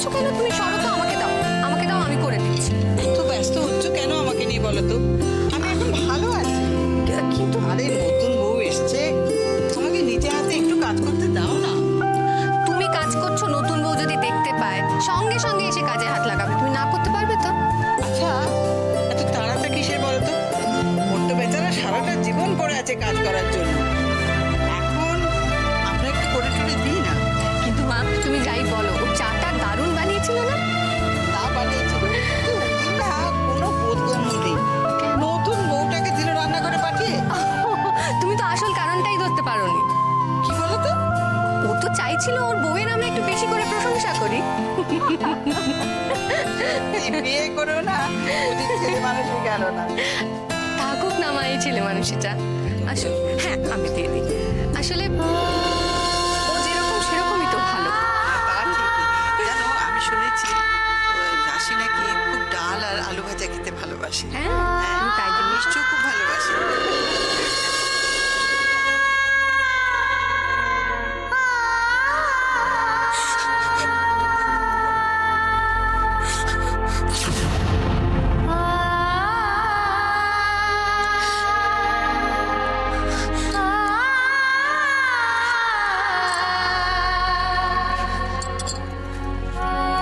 করছো কেন? তুমি সরো তো, আমাকে দাও, আমাকে দাও, আমি করে দিচ্ছি। তো ব্যস্ত হচ্ছ কেন আমাকে নিয়ে বলো তো? আমি এখন ভালো আছি। কিন্তু আরে নতুন বউ এসছে, আমাকে নিজে হাতে একটু কাজ করতে দাও না। তুমি কাজ করছো, নতুন বউ যদি দেখতে পায় সঙ্গে সঙ্গে এসে কাজে হাত লাগাবে। তুমি না করতে পারবে তো? আচ্ছা, এত তাড়াটা কিসের বলো তো? ওর তো বেচারা সারাটা জীবন পড়ে আছে কাজ করার জন্য। এখন আমরা একটু করে টুরে দিই না। কিন্তু মা, তুমি যাই বলো, ও চাটা দারুণ বানিয়েছিল না? তা বানিয়েছিল, কিন্তু ওই না কোনো বোধগম্য নেই। নতুন বউটাকে দিল রান্নাঘরে পাঠিয়ে। তুমি তো আসল কারণটাই ধরতে পারোনি। কি বলো তো? ও তো চাইছিল ওর বউয়ের আমরা একটু বেশি করে প্রশংসা করি। এই বিয়ে করেও না ওদের ছেলে মানুষই গেল না। থাকুক না মা এই ছেলে মানুষটা। আসলে হ্যাঁ, আমি দিয়ে দিই। আসলে ও যেরকম সেরকমই তো ভালো। তা ঠিকই। জানো, আমি শুনেছি ওই রাশি নাকি খুব ডাল আর আলু ভাজা খেতে ভালোবাসে। হ্যাঁ, আমি তাই জন্য নিশ্চয় খুব ভালোবাসে।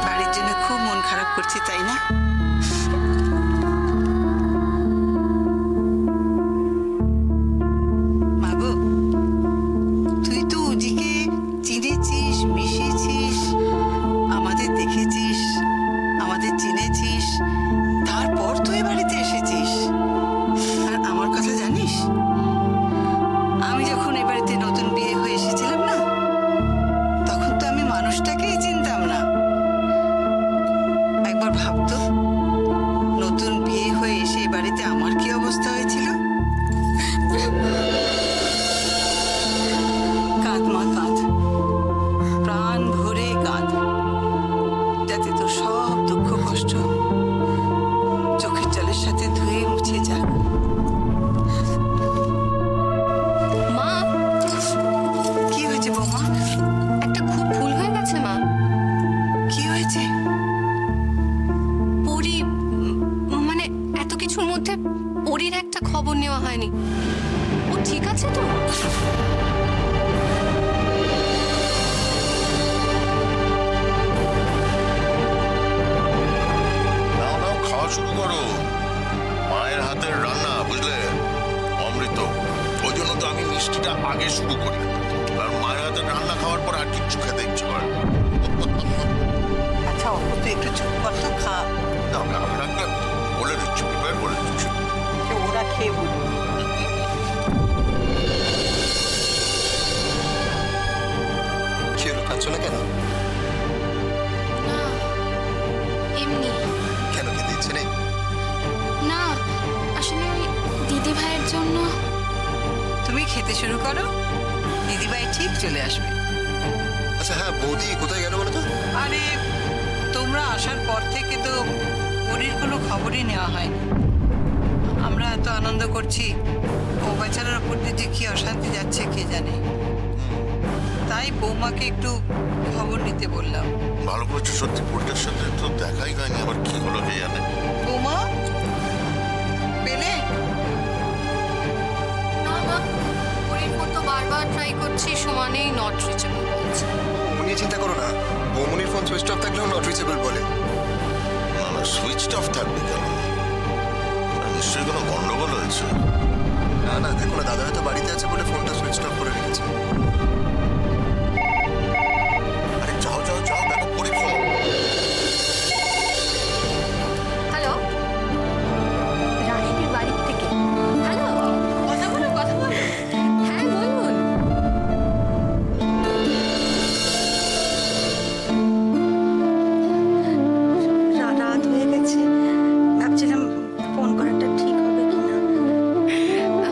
বাড়ির জন্য খুব মন খারাপ করছি, তাই না? মাগো, তুই তো উজিকে চিনেছিস, মিশেছিস, আমাদের দেখেছিস, আমাদের চিনেছিস, তারপর তুই বাড়িতে এসেছিস। আর আমার কথা জানিস, আমি যখন এ বাড়িতে নতুন বিয়ে হয়ে এসেছিলাম না, তখন তো আমি মানুষটাকেই চিনতাম না। একবার ভাবতো, নতুন বিয়ে হয়ে এসে এই বাড়িতে আমার কি অবস্থা হয়েছিল। কাঁদ মা, কাঁদ, প্রাণ ভরে কাঁদ, যাতে তোর সব দুঃখ কষ্ট চোখের জলের সাথে ধুয়ে মুছে যাক। মা, কি হয়েছে বৌমা? একটা খুব ভুল হয়ে গেছে মা। কি হয়েছে? পরি, মানে এত কিছুর মধ্যে পরির একটা খবর নেওয়া হয়নি। ও ঠিক আছে তো? নাও নাও, খাওয়া শুরু করো। মায়ের হাতের রান্না, বুঝলে, অমৃত। ওই জন্য তো আমি মিষ্টিটা আগে শুরু করি, কারণ মায়ের হাতের রান্না খাওয়ার পর আর কিচ্ছু খেতে ইচ্ছে করে না। আচ্ছা অপু, তুই একটু চুপ কর তো, খা। না, আমি রান্না বলে দিচ্ছি, প্রিপেয়ার করে দিচ্ছি। সে ওরা খেয়ে বলবো। কি হলো, কাঁদছো না কেন? না, এমনি। কেন, খেতে ইচ্ছে নেই? না, আসলে ওই দিদি ভাইয়ের জন্য। তুমি খেতে শুরু করো, দিদিভাই ঠিক চলে আসবে। আচ্ছা হ্যাঁ, বৌদি কোথায় গেল বলো তো? আরে, তোমরা আসার পর থেকে তো পরীর কোনো খবরই নেওয়া হয়নি। আমরা এত আনন্দ করছি, ও বেচারার উপর দিয়ে যে কি অশান্তি যাচ্ছে কে জানে। তাই বৌমাকে একটু খবর নিতে বললাম। ভালো করেছো, সত্যি পরিটার সাথে তো দেখাই হয়নি, আবার কি হলো কে জানে। বৌমা পেলে? না মা, পরির ফোন তো বারবার ট্রাই করছি, সমানেই নট রিচেবল বলছে। ও নিয়ে চিন্তা করো না, বৌমনির ফোন সুইচ অফ থাকলেও নট রিচেবল বলে। না না, সুইচ অফ থাকবে কেন? নিশ্চয়ই কোনো গন্ডগোল হয়েছে। না না, দেখো না, দাদা হয়তো বাড়িতে আছে বলে ফোনটা সুইচ অফ করে রেখেছে। আরে যাও যাও যাও, দেখো পরি ফোন। হ্যালো, রাশির বাড়ির থেকে। হ্যালো, কথা বলো, কথা বলো। হ্যাঁ বলুন। রাত হয়ে গেছে, ভাবছিলাম ফোন করাটা ঠিক হবে কিনা।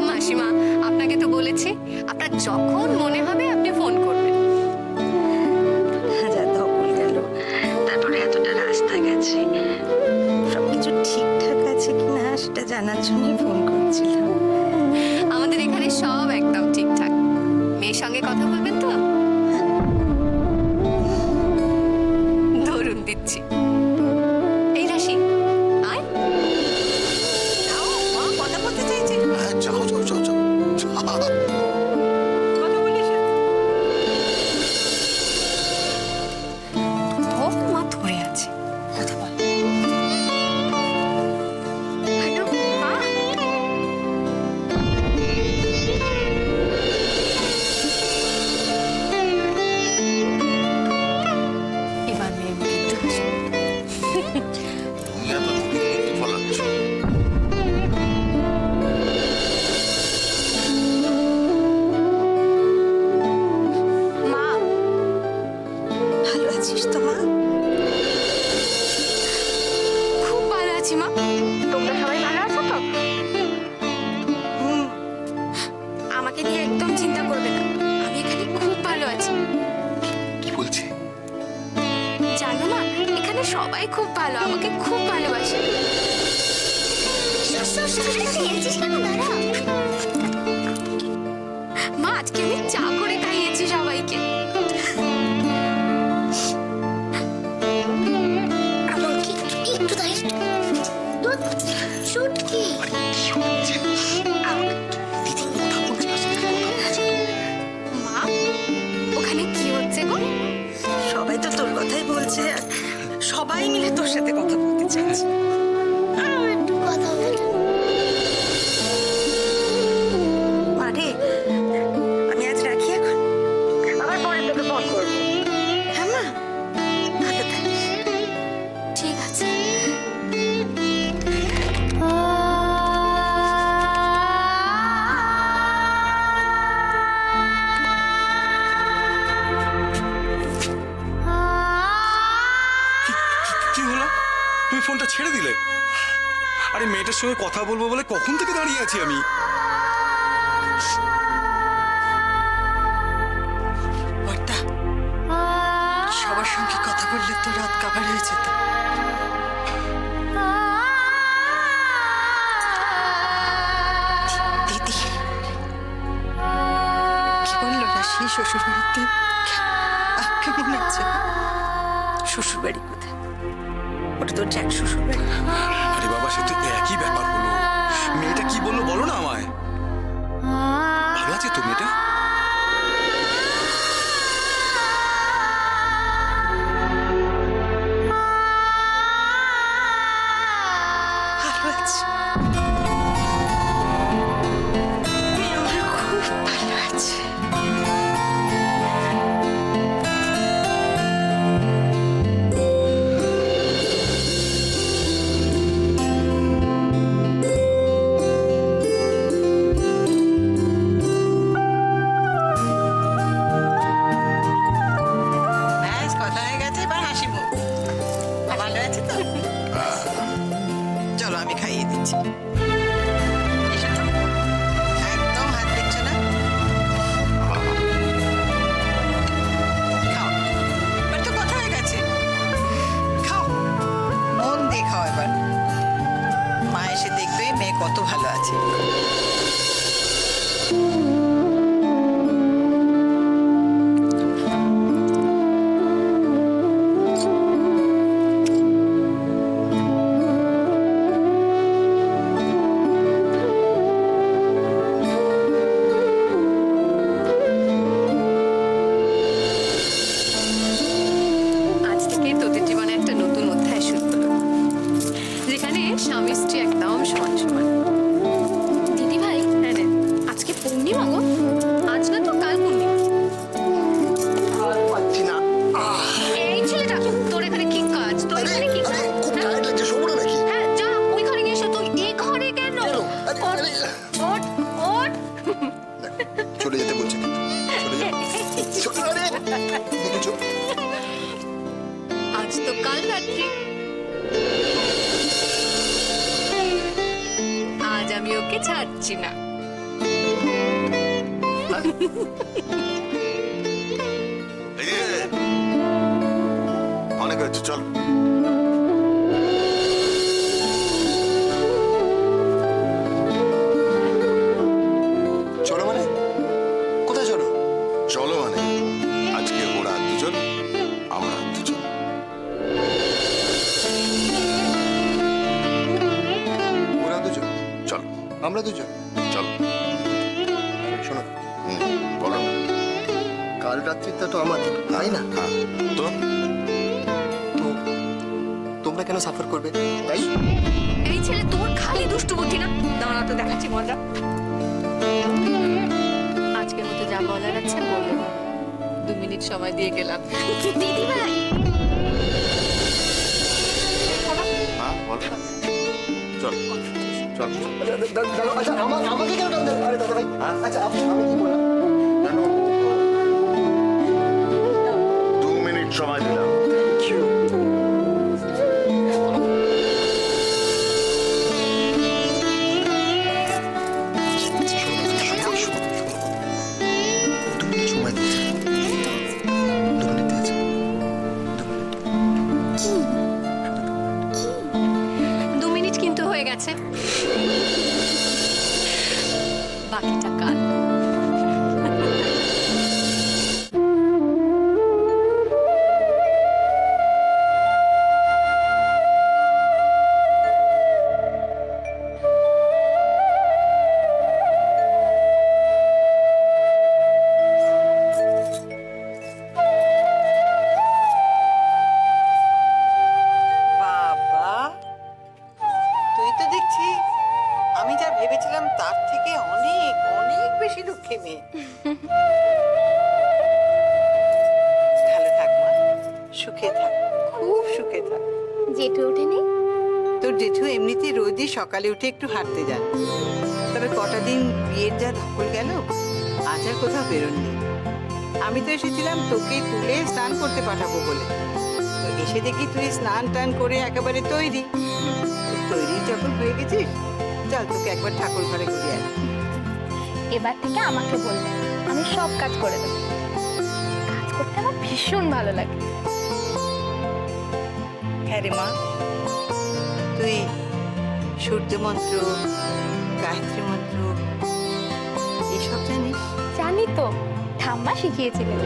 মাসিমা, আপনাকে তো বলেছি, আপনার যখন মনে হবে আপনি ফোন করবেন। হাজার ধকল গেল, তারপরে এতটা রাস্তা গেছে, সবকিছু ঠিকঠাক আছে কিনা সেটা জানার জন্যই ফোন করছিলাম। আমাদের এখানে সব একদম ঠিকঠাক। মেয়ের সঙ্গে কথা বলবেন তো? ধরুন দিচ্ছি। এ নিয়ে একদম চিন্তা করবে না, আমি এখানে খুব ভালো আছি। কি বলছি? জানো মা, এখানে সবাই খুব ভালো, আমাকে খুব ভালোবাসে। মা, আজকে আমি চা করে খাইয়েছি সবাইকে। একটু তাই দুধ শুটকি মা, ওখানে কি হচ্ছে গো? সবাই তো তোর কথাই বলছে আর সবাই মিলে তোর সাথে কথা বলতে চাইছে। একটু কথা বলো। আরে আমি আজ রাখি এখন, আবার পরে তোকে ফোন করবো। হ্যাঁ মা, ভালো থাকিস। ঠিক আছে। কি হলো? তুমি ফোনটা ছেড়ে দিলে? আরে মেয়েটার সঙ্গে কথা বলবো বলে কখন থেকে দাঁড়িয়ে আছি আমি। বর্দা, সবার সঙ্গে কথা বললে তো রাত কাবার হয়ে যেত। দিদি কি বললো রাশি শ্বশুর বাড়িতে? কেমন আছে? শ্বশুর বাড়ি কোথায়? ওটা তোর জ্যাক শ্বশুর বাড়ি। আরে বাবা, সে তো একই ব্যাপার হলো। মেয়েটা কি বললো বলো না আমায়। ভালো আছে তো মেয়েটা? ভালো আছে, মেয়ে আমার খুব ভালো আছে। ব্যাস, কথা হয়ে গেছে, এবার হাসি মুখ। ভালো আছে তো? চলো আমি খাইয়ে দিচ্ছি। এসো তো। একদম হাত দিচ্ছ না। খাও, এবার তো কথা হয়ে গেছে। খাও, মন দিয়ে খাও এবার। মা এসে দেখবে মেয়ে কত ভালো আছে। আজ থেকে তোদের জীবনে একটা নতুন অধ্যায় শুরু হলো, যেখানে স্বামী স্ত্রী একদম সমান সমান। দিদি ভাই, হ্যাঁ রে, আজকে পূর্ণিমা গো। আজ না তো কাল পূর্ণিমা। পাচ্ছি না। এই ছেলেটা, তোর এখানে কি কাজ? তোর এখানে কি কাজ? খুব হ্যাঁ? টায়ার্ড লাগছে, শোবো না নাকি? হ্যাঁ, যা ওই ঘরে গিয়ে এসো। তুই এই ঘরে কেন? ওঠ, ওঠ। চলে যেতে বলছে কিন্তু। চলে যা। চলে। আজ তো কাল রাত্রি। আজ আমি ওকে ছাড়ছি না। এই যে, অনেক হয়েছে, চল। চলো মানে? কোথায় চলো? চলো মানে আজকে ওরা দুজন, আমরা দুজন। ওরা দুজন, চল, আমরা দুজন। চল। শোনো, বলো না। কাল রাত্রিটা তো আমাদের, তাই না? হ্যাঁ, তো তো তোমরা কেন সাফার করবে, তাই? এই ছেলে, তোর খালি দুষ্টু বুদ্ধি না। দাঁড়া, তো দেখাচ্ছি মজা। আজকের মতো যা বলার আছে বলো। 2 মিনিট সময় দিয়ে গেলাম। দিদি ভাই, হ্যাঁ, বল। চল, চল। আচ্ছা, আমাকে কেন টানতে? আরে দাদা ভাই, আচ্ছা আমি কি বললাম? 2 মিনিট সময় দিলাম। কাল। বাবা, তুই তো দেখছি আমি যা ভেবেছিলাম তার থেকে অনেক অনেক বেশি লক্ষ্মী মেয়ে। ভালো থাক মা, সুখে থাক, খুব সুখে থাক। জেঠু ওঠেনি? তোর জেঠু এমনিতেই রোজই সকালে উঠে একটু হাঁটতে যান, তবে কটা দিন বিয়ের যা ধকল গেল, আজ আর কোথাও বেরোননি। আমি তো এসেছিলাম তোকে তুলে স্নান করতে পাঠাবো বলে, তো এসে দেখি তুই স্নান টান করে একেবারে তৈরি। তৈরি যখন হয়ে গেছিস, চল তোকে একবার ঠাকুর ঘরে ঘুরিয়ে আয়। এবার থেকে আমাকে বলবেন, আমি সব কাজ করে দেবো। কাজ করতে আমার ভীষণ ভালো লাগে। হ্যাঁ রে মা, তুই সূর্য মন্ত্র, গায়ত্রী মন্ত্র এসব জানিস? জানি তো, ঠাম্মা শিখিয়েছিলেন।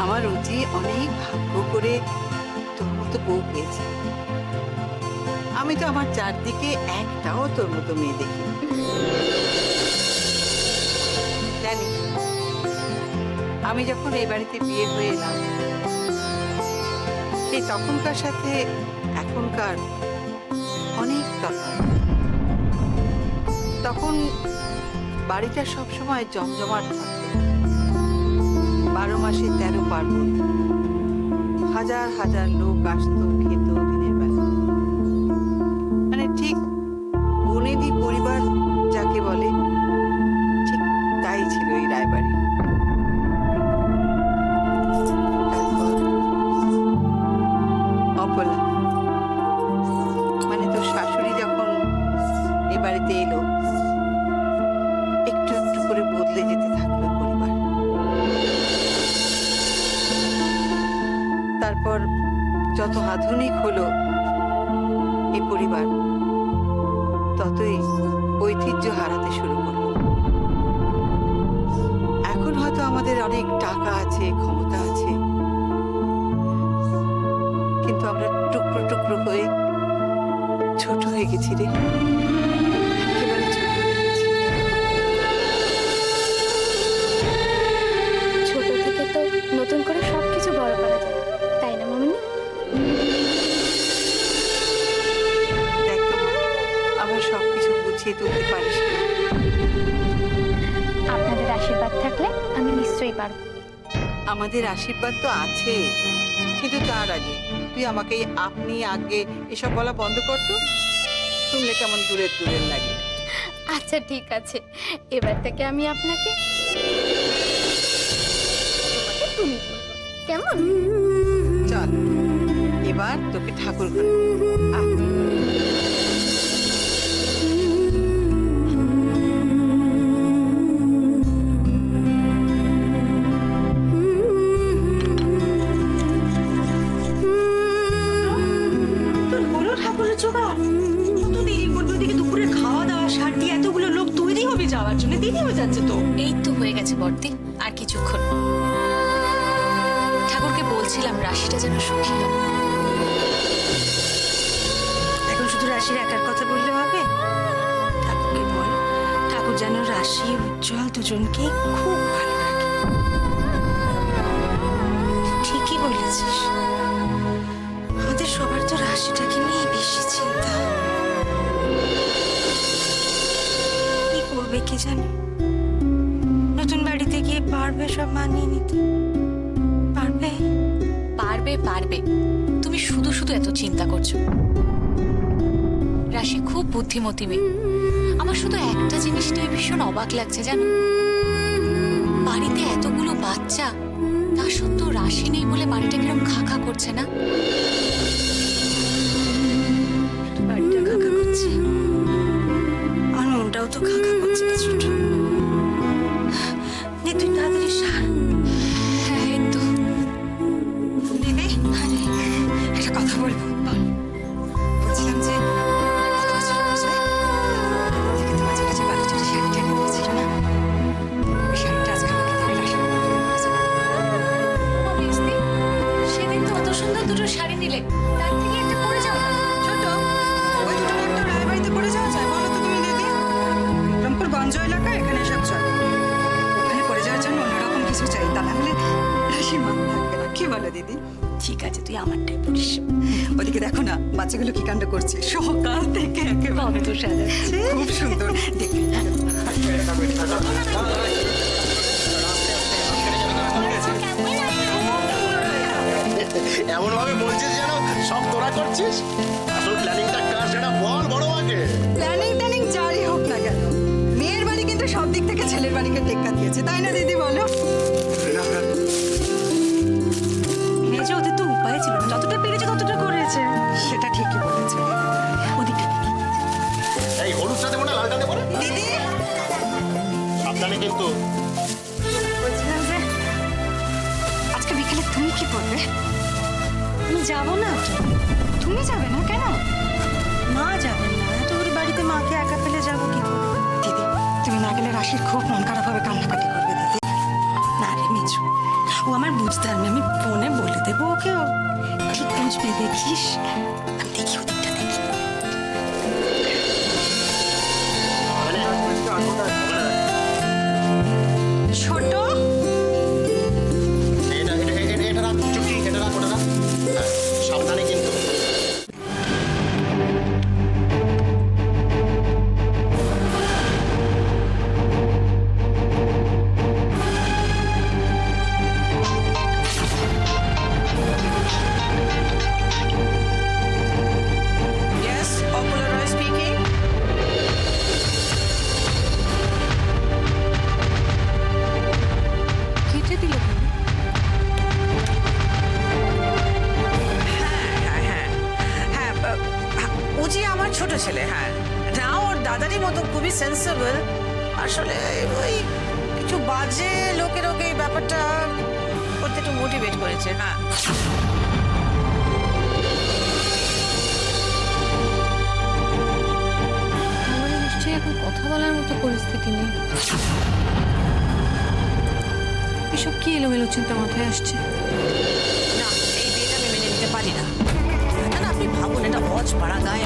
আমার রুচি অনেক ভাগ্য করে তোর মতো বউ পেয়েছে। আমি তো আমার চারদিকে একটাও তোর মতো মেয়ে দেখি। জানি আমি যখন এই বাড়িতে বিয়ে হয়ে এলাম, সেই তখনকার সাথে এখনকার অনেক তফাৎ। তখন বাড়িটা সবসময় জমজমাট থাকতো, 12 মাসে 13 পার্বণ, হাজার হাজার লোক আসতো, খেত দিনের বেলা। মানে ঠিক বনেদি পরিবার যাকে বলে, ঠিক তাই ছিল এই রায়বাড়ি। তারপর অপলা, মানে তোর শাশুড়ি যখন এ বাড়িতে এলো, একটু একটু করে বদলে যেতে থাকলো পরিবার। তারপর যত আধুনিক হলো এই পরিবার, ততই ঐতিহ্য হারাতে শুরু করলো। এখন হয়তো আমাদের অনেক টাকা আছে, ক্ষমতা আছে, কিন্তু আমরা টুকরো টুকরো হয়ে ছোট হয়ে গেছি রে, একেবারে ছোট হয়ে গেছি। ছোট থেকে তো নতুন করে সবকিছু বড় করা যায়, তাই না মামনি? দেখ তো মা, আবার সবকিছু গুছিয়ে তুলতে পারিস না। আপনাদের আশীর্বাদ থাকলে আমি নিশ্চয়ই পারবো। আমাদের আশীর্বাদ তো আছে, কিন্তু তার আগে তুই আমাকে এই আপনি আগে এসব বলা বন্ধ কর তো, শুনলে কেমন দূরের দূরের লাগে। আচ্ছা ঠিক আছে, এবার থেকে আমি আপনাকে তোমাকে তুমি বলবো, কেমন? চল এবার তোকে ঠাকুর ঘরে আহ। তোর হলো ঠাকুরের জোগাড়? কত দেরি করবি? ওদিকে দুপুরের খাওয়া দাওয়া সার দিয়ে এতগুলো লোক তৈরি হবে যাওয়ার জন্য, দেরি হয়ে যাচ্ছে তো। এই তো হয়ে গেছে বর্দি, আর কিছুক্ষণ। ঠাকুরকে বলছিলাম রাশিটা যেন সুখী হয়। এখন শুধু রাশির একার কথা বললে হবে? ঠাকুরকে বল, ঠাকুর যেন রাশি উজ্জ্বল দুজনকে খুব ভালো রাখে। ঠিকই বলেছিস, আমাদের সবার তো রাশিটাকে নিয়ে বেশি চিন্তা। কি করবে কে জানে? নতুন বাড়িতে গিয়ে পারবে সব মানিয়ে নিতে? পারবে? পারবে পারবে, তুমি শুধু শুধু এত চিন্তা করছো। রাশি খুব বুদ্ধিমতী মেয়ে। আমার শুধু একটা জিনিস নিয়ে ভীষণ অবাক লাগছে জানো, বাড়িতে এতগুলো বাচ্চা, তা সত্ত্বেও রাশি নেই বলে বাড়িটা কিরম খা খা করছে না? বাড়িটা খাকা করছে, আর মনটাও তো খাকা করছে কিছুটা। নে তুই তাড়াতাড়ি সার। হ্যাঁ এই তো। দিদি, একটা কথা বলবো। বলছিলাম যে কত বছর বুঝবে? দেখে তো বাচ্চাটা গঞ্জ এলাকা, এখানে এসব চলে। ওখানে পড়ে যাওয়ার জন্য অন্যরকম কিছু চাই, তা না হলে রাশির মান থাকবে না। কি বলো দিদি? ঠিক আছে, তুই আমারটাই বলিস। ওদিকে দেখো না বাচ্চাগুলো কি কাণ্ড করছে, সকাল থেকে একেবারে সাজাচ্ছে, খুব সুন্দর দেখতে। এমন ভাবে বলছিস যেন সব তোরা করছিস। আসল প্ল্যানিংটা কার সেটা বল বড় মাকে। প্ল্যানিং ট্যানিং যাই হোক না কেন, মেয়ের বাড়ি কিন্তু সব দিক থেকে ছেলের বাড়িকে টেক্কা দিয়েছে, তাই না দিদি বলো? মেজে ওদের তো উপায় ছিল না, যতটা পেরেছে ততটা করেছে। সেটা ঠিকই বলেছে ওদিকে। এই হলুদটা দেবো না লালটা দেবো না? দিদি সাবধানে কিন্তু। বলছিলাম যে আজকে বিকেলে তুমি কি করবে? আমি যাবো না তো। তুমি যাবে না কেন? মা যাবেন না, এত বড় বাড়িতে মাকে একা ফেলে যাবো কি করে? দিদি তুমি না গেলে রাশির খুব মন খারাপ হবে, কান্নাকাটি করবে দিদি। না রে মিজু, ও আমার বুঝতে পারবে, আমি ফোনে বলে দেবো ওকেও। ঠিক বুঝবে, দেখিস। আমি দেখি ওদিকটা দেখি। ছোট এটা রাখ চুটি, এটা রাখ ওটা রাখ। হ্যাঁ, সাবধানে কিন্তু। Yes, Opula Roy speaking. কেটে দিল কেন? হ্যাঁ ও যে আমার ছোট ছেলে, হ্যাঁ না ওর দাদারই মতো খুবই সেন্সেবল। আসলে ওই কিছু বাজে লোকের ওকে এই ব্যাপারটা করতে একটু মোটিভেট করেছে। হ্যাঁ আমাদের নিশ্চয়ই এখন কথা বলার মতো পরিস্থিতি নেই। এসব কি এলোমেলো চিন্তা মাথায় আসছে? না, এই বিয়েটা আমি মেনে নিতে পারি না। না না, আপনি ভাবুন, এটা অজ পাড়া গায়ে